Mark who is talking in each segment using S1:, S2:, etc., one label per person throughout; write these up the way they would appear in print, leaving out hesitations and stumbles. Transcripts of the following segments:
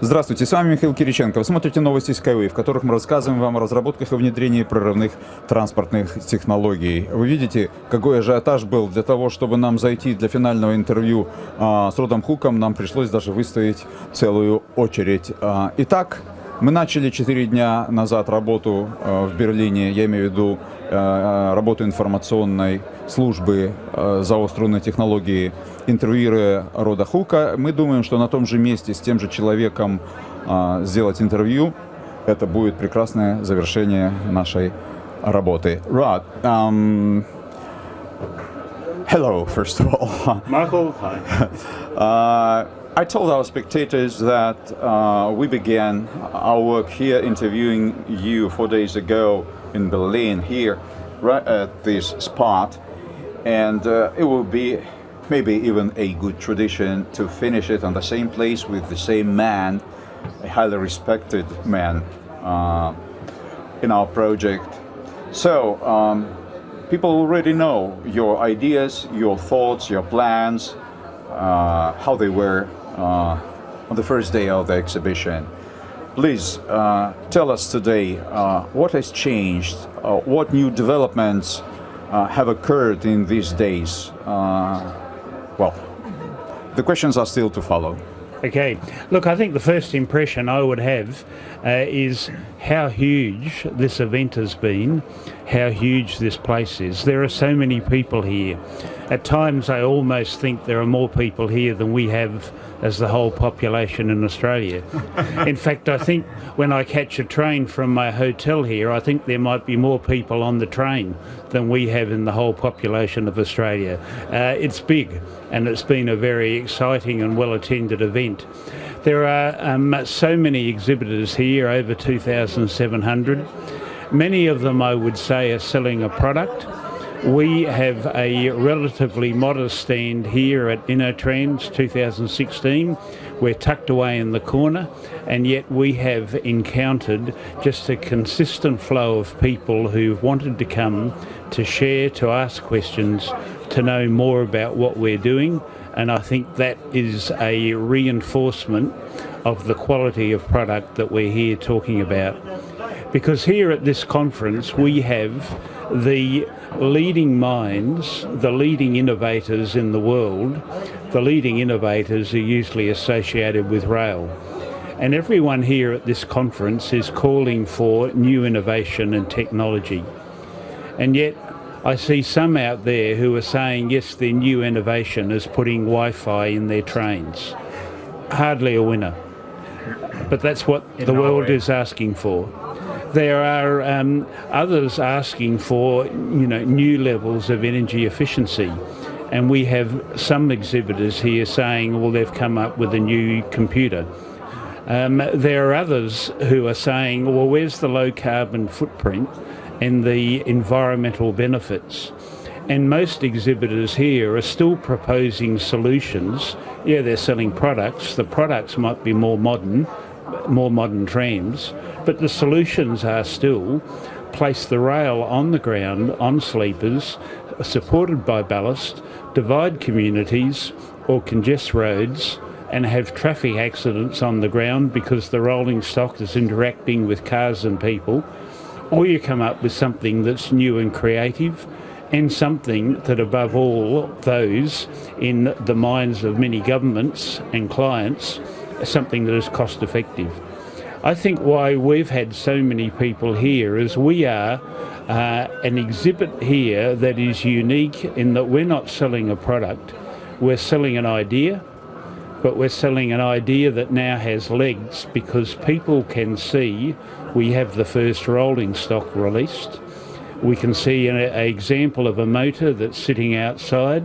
S1: Здравствуйте, с вами Михаил Кириченко. Вы смотрите новости Skyway, в которых мы рассказываем вам о разработках и внедрении прорывных транспортных технологий. Вы видите, какой ажиотаж был для того, чтобы нам зайти для финального интервью с Родом Хуком, нам пришлось даже выставить целую очередь. Итак, мы начали 4 дня назад работу в Берлине, я имею в виду работу информационной службы заостренной технологии, интервьюируя Рода Хука. Мы думаем, что на том же месте с тем же человеком сделать интервью — это будет прекрасное завершение нашей работы. Rod, hello, first of all.
S2: Michael, hi.
S1: I told our spectators that we began our work here interviewing you 4 days ago in Berlin, here, right at this spot, and it will be maybe even a good tradition to finish it on the same place with the same man, a highly respected man in our project. So, people already know your ideas, your thoughts, your plans, how they were on the first day of the exhibition. Please tell us today what has changed, what new developments have occurred in these days. Well, the questions are still to follow.
S2: Okay, look, I think the first impression I would have is how huge this event has been, how huge this place is. There are so many people here. At times I almost think there are more people here than we have as the whole population in Australia. In fact, I think when I catch a train from my hotel here, I think there might be more people on the train than we have in the whole population of Australia. It's big, and it's been a very exciting and well-attended event. There are so many exhibitors here, over 2,700. Many of them, I would say, are selling a product. We have a relatively modest stand here at InnoTrans 2016. We're tucked away in the corner, and yet we have encountered just a consistent flow of people who've wanted to come to share, to ask questions, to know more about what we're doing. And I think that is a reinforcement of the quality of product that we're here talking about. Because here at this conference we have the leading minds, the leading innovators in the world. The leading innovators are usually associated with rail. And everyone here at this conference is calling for new innovation and technology. And yet I see some out there who are saying, yes, their new innovation is putting Wi-Fi in their trains. Hardly a winner. But that's what the world is asking for. There are others asking for, new levels of energy efficiency. And we have some exhibitors here saying, well, they've come up with a new computer. There are others who are saying, well, where's the low carbon footprint and the environmental benefits? And most exhibitors here are still proposing solutions. Yeah, they're selling products. The products might be more modern trams, but the solutions are still place the rail on the ground, on sleepers, supported by ballast, divide communities or congest roads, and have traffic accidents on the ground because the rolling stock is interacting with cars and people. Or you come up with something that's new and creative, and something that above all those in the minds of many governments and clients, something that is cost effective. I think why we've had so many people here is we are an exhibit here that is unique in that we're not selling a product, we're selling an idea, but we're selling an idea that now has legs because people can see we have the first rolling stock released. We can see an example of a motor that's sitting outside,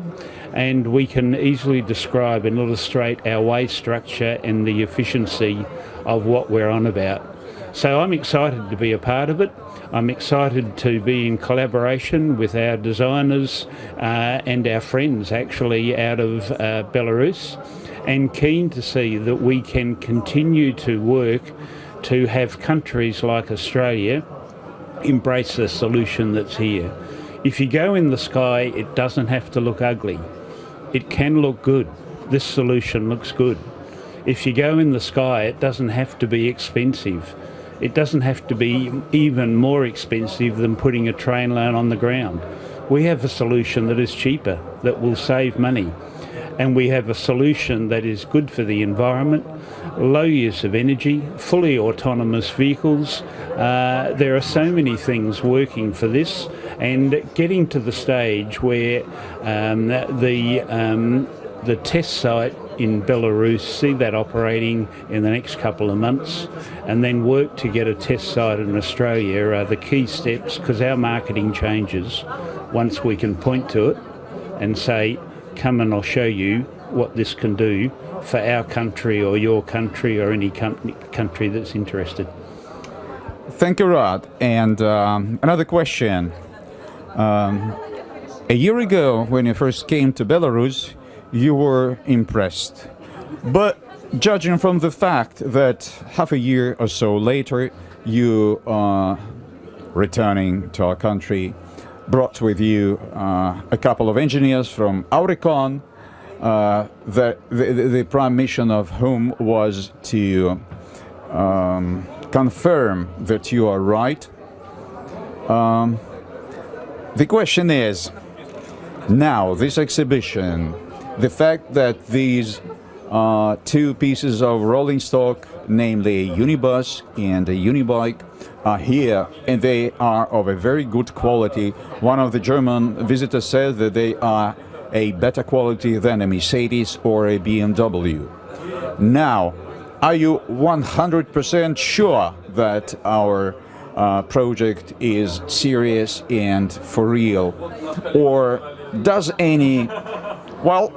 S2: and we can easily describe and illustrate our way structure and the efficiency of what we're on about. So I'm excited to be a part of it. I'm excited to be in collaboration with our designers and our friends actually out of Belarus, and keen to see that we can continue to work to have countries like Australia embrace the solution that's here. If you go in the sky, it doesn't have to look ugly. It can look good. This solution looks good. If you go in the sky, it doesn't have to be expensive. It doesn't have to be even more expensive than putting a train line on the ground. We have a solution that is cheaper, that will save money. And we have a solution that is good for the environment, low use of energy, fully autonomous vehicles. There are so many things working for this, and getting to the stage where the test site in Belarus, see that operating in the next couple of months, and then work to get a test site in Australia are the key steps, because our marketing changes once we can point to it and say, come and I'll show you what this can do for our country or your country or any country that's interested.
S1: Thank you, Rod. And another question. A year ago, when you first came to Belarus, you were impressed. But judging from the fact that half a year or so later, you are returning to our country, brought with you a couple of engineers from Auricon, the prime mission of whom was to confirm that you are right. The question is, now this exhibition, the fact that these two pieces of rolling stock, namely a unibus and a unibike, are here, and they are of a very good quality. One of the German visitors said that they are a better quality than a Mercedes or a BMW. Now, are you 100% sure that our project is serious and for real? Or does any, well,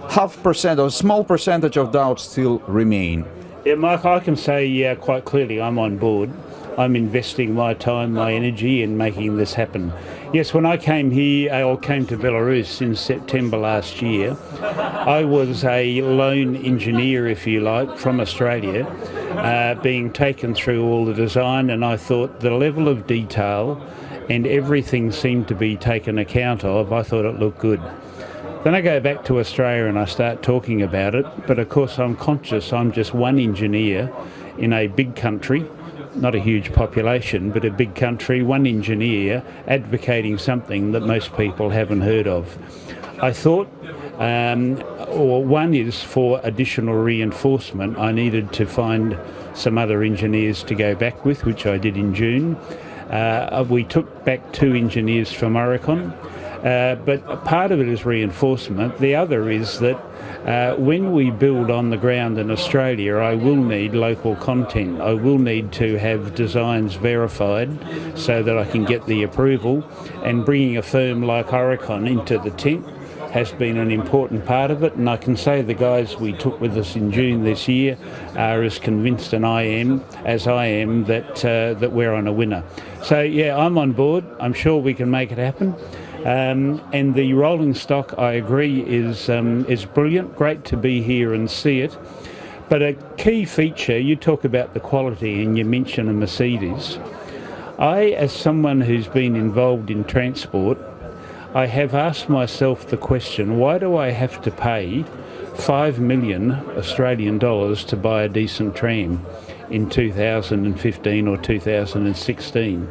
S1: half percent or small percentage of doubt still remain?
S2: Yeah, Mike, I can say quite clearly I'm on board. I'm investing my time, my energy in making this happen. Yes, when I came here, or came to Belarus in September last year, I was a lone engineer, if you like, from Australia, being taken through all the design, and I thought the level of detail and everything seemed to be taken account of. I thought it looked good. Then I go back to Australia and I start talking about it, but of course I'm conscious I'm just one engineer in a big country, not a huge population, but a big country, one engineer advocating something that most people haven't heard of. I thought, one is for additional reinforcement, I needed to find some other engineers to go back with, which I did in June. We took back 2 engineers from Auricon. But part of it is reinforcement. The other is that when we build on the ground in Australia, I will need local content. I will need to have designs verified so that I can get the approval. And bringing a firm like Auricon into the tent has been an important part of it. And I can say the guys we took with us in June this year are as convinced as I am that we're on a winner. So yeah, I'm on board. I'm sure we can make it happen. And the rolling stock, I agree, is brilliant. Great to be here and see it. But a key feature, you talk about the quality and you mention a Mercedes. I, as someone who's been involved in transport, I have asked myself the question, why do I have to pay 5 million Australian dollars to buy a decent tram in 2015 or 2016?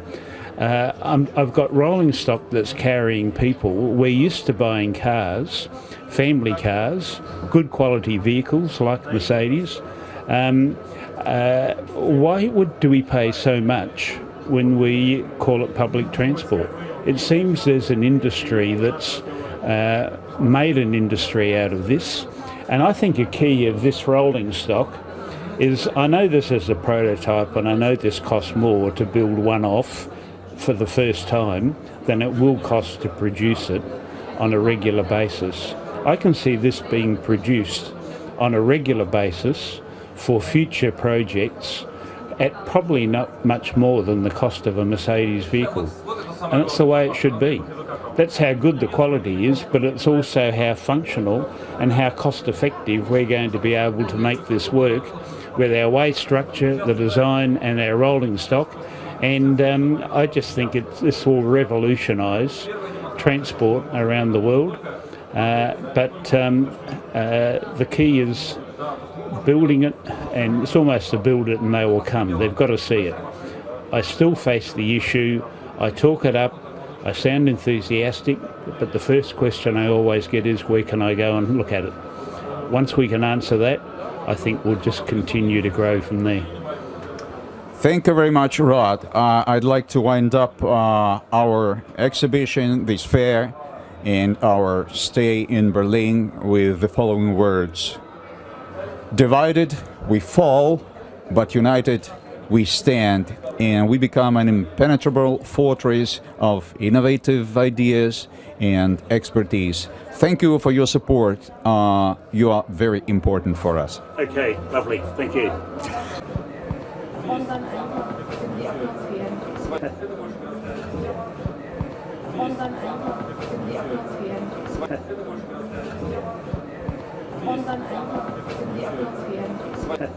S2: I've got rolling stock that's carrying people. We're used to buying cars, family cars, good quality vehicles like Mercedes. Why do we pay so much when we call it public transport? It seems there's an industry that's made an industry out of this. And I think a key of this rolling stock is, I know this is a prototype and I know this costs more to build one off for the first time than it will cost to produce it on a regular basis. I can see this being produced on a regular basis for future projects at probably not much more than the cost of a Mercedes vehicle. And that's the way it should be. That's how good the quality is, but it's also how functional and how cost effective we're going to be able to make this work with our way structure, the design and our rolling stock. And I just think this will revolutionise transport around the world. But the key is building it, and it's almost to build it and they will come. They've got to see it. I still face the issue. I talk it up. I sound enthusiastic, but the first question I always get is, where can I go and look at it? Once we can answer that, I think we'll just continue to grow from there.
S1: Thank you very much, Rod. I'd like to wind up our exhibition, this fair, and our stay in Berlin with the following words. Divided, we fall, but united, we stand, and we become an impenetrable fortress of innovative ideas and expertise. Thank you for your support. You are very important for us.
S2: Okay, lovely. Thank you.
S3: Und dann einfach in die Atmosphäre. Und dann einfach in die Atmosphäre. Und dann einfach in die Atmosphäre.